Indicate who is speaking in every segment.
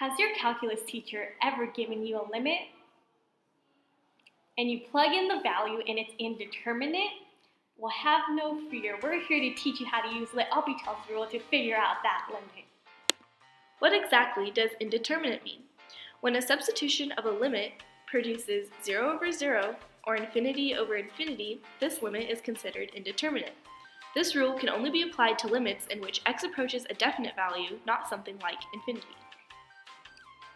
Speaker 1: Has your calculus teacher ever given you a limit and you plug in the value and it's indeterminate? Well, have no fear. We're here to teach you how to use L'Hopital's rule to figure out that limit.
Speaker 2: What exactly does indeterminate mean? When a substitution of a limit produces 0 over 0 or infinity over infinity, this limit is considered indeterminate. This rule can only be applied to limits in which x approaches a definite value, not something like infinity.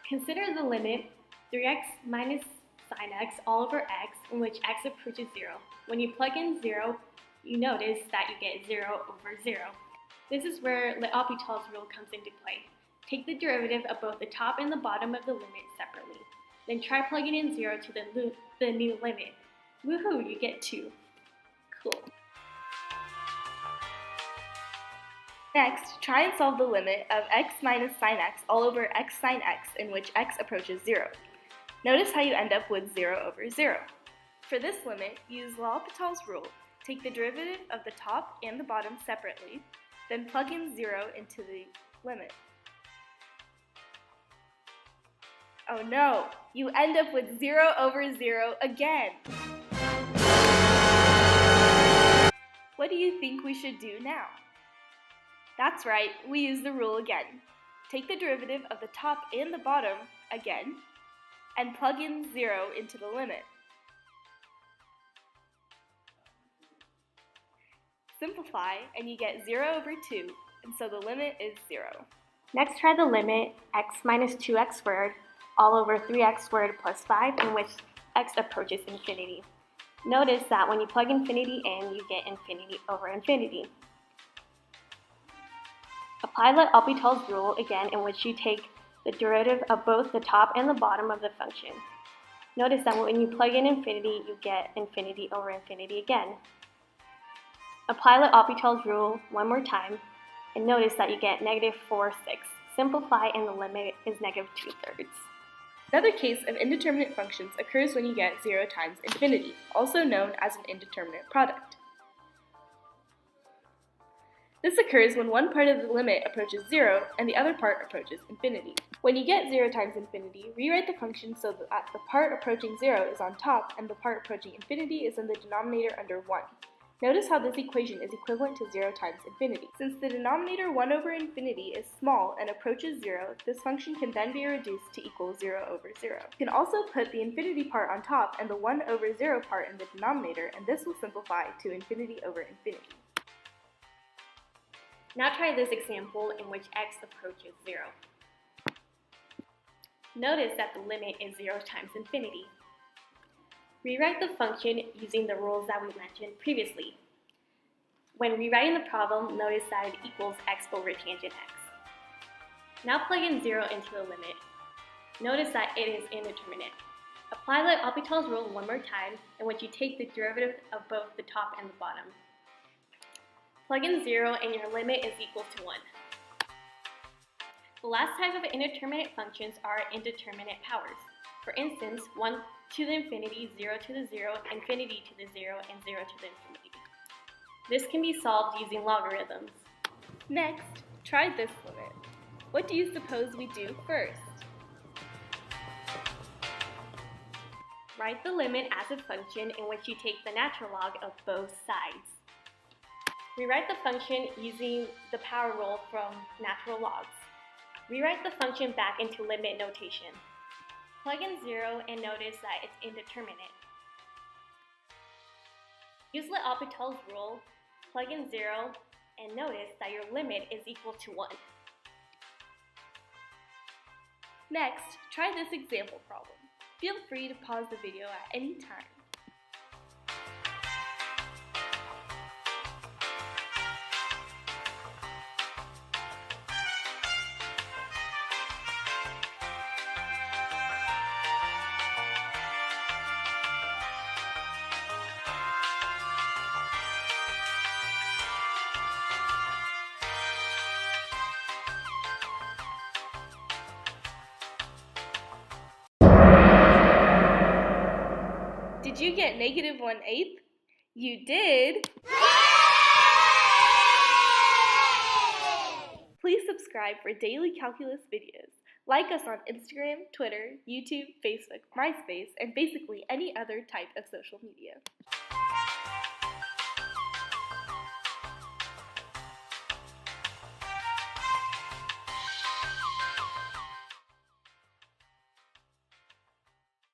Speaker 1: Consider the limit 3x minus sine x all over x, in which x approaches 0. When you plug in 0, you notice that you get 0 over 0. This is where L'Hopital's rule comes into play. Take the derivative of both the top and the bottom of the limit separately. Then try plugging in 0 to the new limit. Woohoo, you get 2. Cool.
Speaker 2: Next, try and solve the limit of x minus sine x all over x sine x, in which x approaches 0. Notice how you end up with 0 over 0. For this limit, use L'Hopital's rule. Take the derivative of the top and the bottom separately, then plug in 0 into the limit. Oh no, you end up with 0 over 0 again. What do you think we should do now? That's right, we use the rule again. Take the derivative of the top and the bottom again, and plug in 0 into the limit. Simplify, and you get 0 over 2, and so the limit is 0.
Speaker 1: Next, try the limit x minus 2x squared all over 3x squared plus 5, in which x approaches infinity. Notice that when you plug infinity in, you get infinity over infinity. Apply L'Hopital's rule again, in which you take the derivative of both the top and the bottom of the function. Notice that when you plug in infinity, you get infinity over infinity again. Apply L'Hopital's rule one more time, and notice that you get negative 4/6. Simplify, and the limit is negative 2/3.
Speaker 2: Another case of indeterminate functions occurs when you get 0 times infinity, also known as an indeterminate product. This occurs when one part of the limit approaches 0 and the other part approaches infinity. When you get 0 times infinity, rewrite the function so that the part approaching 0 is on top and the part approaching infinity is in the denominator under 1. Notice how this equation is equivalent to 0 times infinity. Since the denominator 1 over infinity is small and approaches 0, this function can then be reduced to equal 0 over 0. You can also put the infinity part on top and the 1 over 0 part in the denominator, and this will simplify to infinity over infinity.
Speaker 1: Now try this example in which x approaches 0. Notice that the limit is 0 times infinity. Rewrite the function using the rules that we mentioned previously. When rewriting the problem, notice that it equals x over tangent x. Now plug in 0 into the limit. Notice that it is indeterminate. Apply L'Hopital's rule one more time, in which you take the derivative of both the top and the bottom. Plug in 0 and your limit is equal to 1. The last type of indeterminate functions are indeterminate powers. For instance, 1 to the infinity, 0 to the 0, infinity to the 0, and 0 to the infinity. This can be solved using logarithms.
Speaker 2: Next, try this limit. What do you suppose we do first?
Speaker 1: Write the limit as a function in which you take the natural log of both sides. Rewrite the function using the power rule from natural logs. Rewrite the function back into limit notation. Plug in 0 and notice that it's indeterminate. Use L'Hopital's rule, plug in 0, and notice that your limit is equal to 1.
Speaker 2: Next, try this example problem. Feel free to pause the video at any time. Did you get negative 1/8? You did! Please subscribe for daily calculus videos. Like us on Instagram, Twitter, YouTube, Facebook, MySpace, and basically any other type of social media.